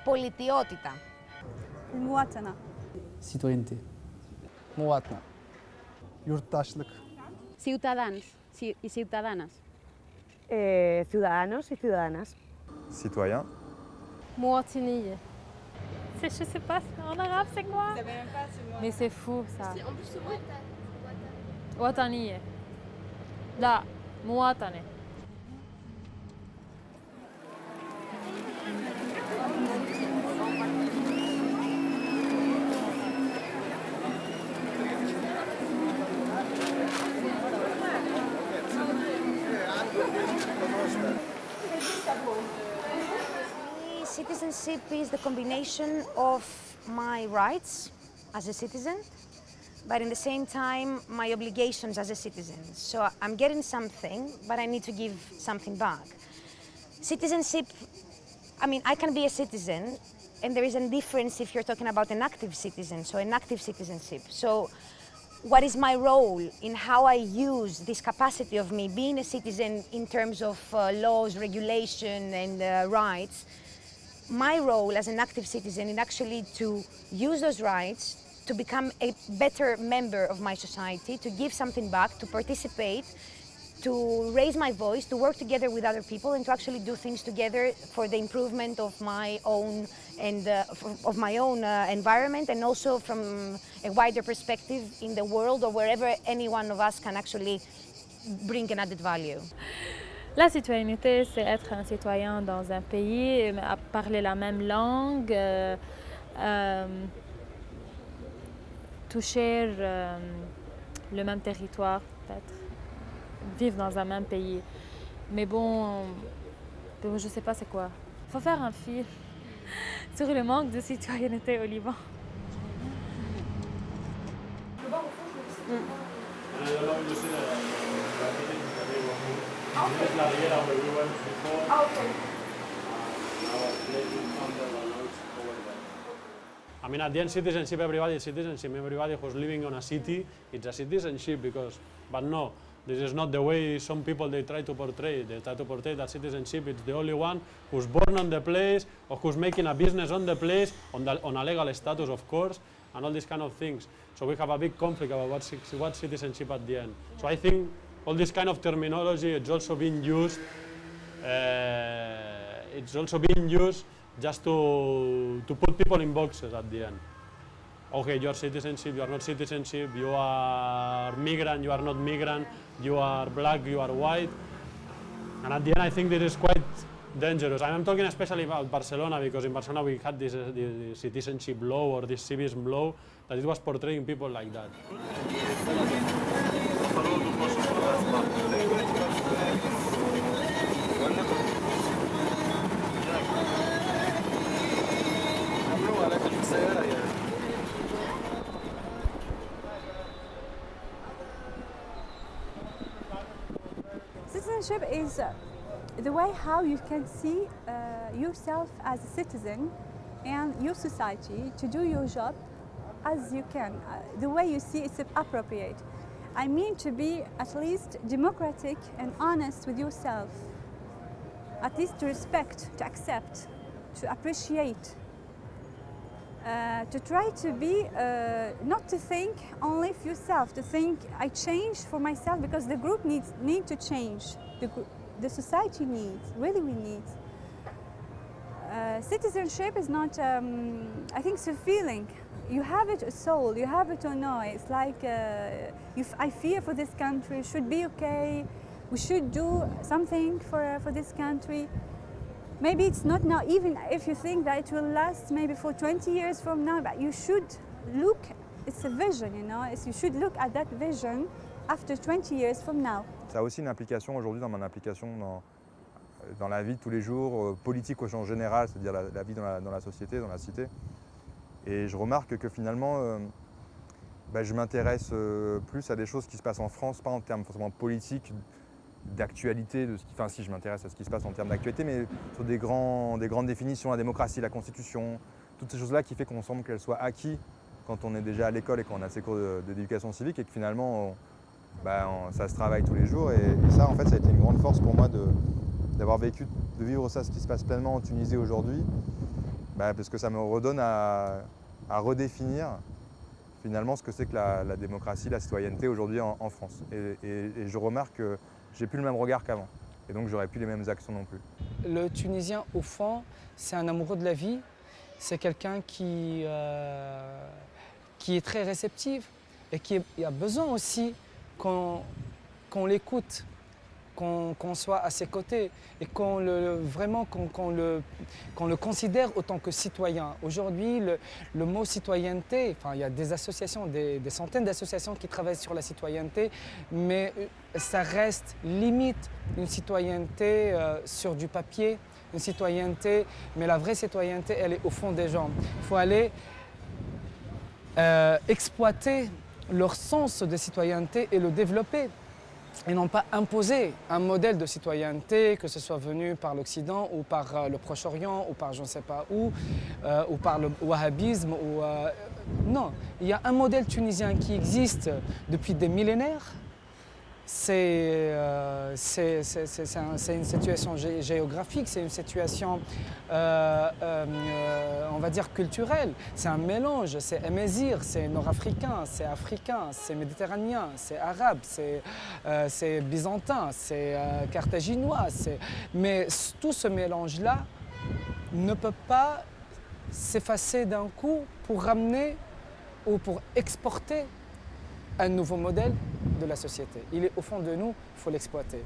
Πολιτιότητα. المواطنة. Citoyenneté. Muvatna. Yurttaşlık. Ciudadanos y ciudadanas. Ciudadanos y ciudadanas. Citoyen. Muatiniye. Je sais pas, en arabe c'est quoi? Mais c'est fou ça. En plus, c'est Wataniye. La, muatane. Citizenship is the combination of my rights as a citizen, but in the same time, my obligations as a citizen. So I'm getting something, but I need to give something back. Citizenship, I mean, I can be a citizen, and there is a difference if you're talking about an active citizen, so an active citizenship. So what is my role in how I use this capacity of me being a citizen in terms of laws, regulation, and rights? My role as an active citizen is actually to use those rights to become a better member of my society, to give something back, to participate, to raise my voice, to work together with other people, and to actually do things together for the improvement of my own and environment, and also from a wider perspective in the world or wherever any one of us can actually bring an added value. La citoyenneté, c'est être un citoyen dans un pays, parler la même langue, toucher le même territoire, peut-être, vivre dans un même pays. Mais bon, je ne sais pas c'est quoi. Il faut faire un film sur le manque de citoyenneté au Liban. I mean, at the end, citizenship, everybody is citizenship. Everybody who's living on a city, it's a citizenship but no, this is not the way some people they try to portray. They try to portray that citizenship, it's the only one who's born on the place or who's making a business on the place, on a legal status, of course, and all these kind of things. So we have a big conflict about what's citizenship at the end. So I think all this kind of terminology, it's also being used. Just to put people in boxes at the end. Okay, you are citizenship, you are not citizenship, you are migrant, you are not migrant, you are black, you are white. And at the end, I think this is quite dangerous. I'm talking especially about Barcelona, because in Barcelona we had this citizenship law or this civism law that it was portraying people like that. Citizenship is the way how you can see yourself as a citizen and your society to do your job as you can, the way you see it's appropriate. I mean to be at least democratic and honest with yourself, at least to respect, to accept, to appreciate, to try to be, not to think only of yourself, to think I change for myself because the group need to change, the society needs, really we need. Citizenship is not, I think it's a feeling. You have it, a soul, you have it or no. It's like, I fear for this country, it should be okay, we should do something for this country. Maybe it's not now, even if you think that it will last maybe for 20 years from now, but you should look, it's a vision, you know, you should look at that vision after 20 years from now. Ça a aussi une implication aujourd'hui dans mon implication dans la vie de tous les jours, politique au sens général, c'est-à-dire la vie dans la société, dans la cité. Et je remarque que finalement, je m'intéresse plus à des choses qui se passent en France, pas en termes forcément politiques, d'actualité, enfin si je m'intéresse à ce qui se passe en termes d'actualité, mais sur des grandes définitions, la démocratie, la constitution, toutes ces choses-là qui fait qu'on semble qu'elles soient acquises quand on est déjà à l'école et qu'on a ces cours d'éducation civique et que finalement ça se travaille tous les jours et ça en fait ça a été une grande force pour moi d'avoir vécu, de vivre ça, ce qui se passe pleinement en Tunisie aujourd'hui, Parce que ça me redonne à redéfinir finalement ce que c'est que la démocratie, la citoyenneté aujourd'hui en France. Et je remarque que j'ai plus le même regard qu'avant. Et donc j'aurais plus les mêmes actions non plus. Le Tunisien, au fond, c'est un amoureux de la vie. C'est quelqu'un qui est très réceptif et qui a besoin aussi qu'on l'écoute, qu'on soit à ses côtés et qu'on le considère autant que citoyen. Aujourd'hui, le mot citoyenneté, il y a des associations, des centaines d'associations qui travaillent sur la citoyenneté, mais ça reste limite une citoyenneté sur du papier, une citoyenneté, mais la vraie citoyenneté, elle est au fond des gens. Il faut aller exploiter leur sens de citoyenneté et le développer. Et non pas imposer un modèle de citoyenneté, que ce soit venu par l'Occident ou par le Proche-Orient ou par je ne sais pas où, ou par le wahhabisme. Non, il y a un modèle tunisien qui existe depuis des millénaires. C'est une situation géographique, c'est une situation, on va dire, culturelle. C'est un mélange, c'est émésir, c'est nord-africain, c'est méditerranéen, c'est arabe, c'est byzantin, c'est carthaginois. Mais tout ce mélange-là ne peut pas s'effacer d'un coup pour ramener ou pour exporter un nouveau modèle de la société. Il est au fond de nous, il faut l'exploiter.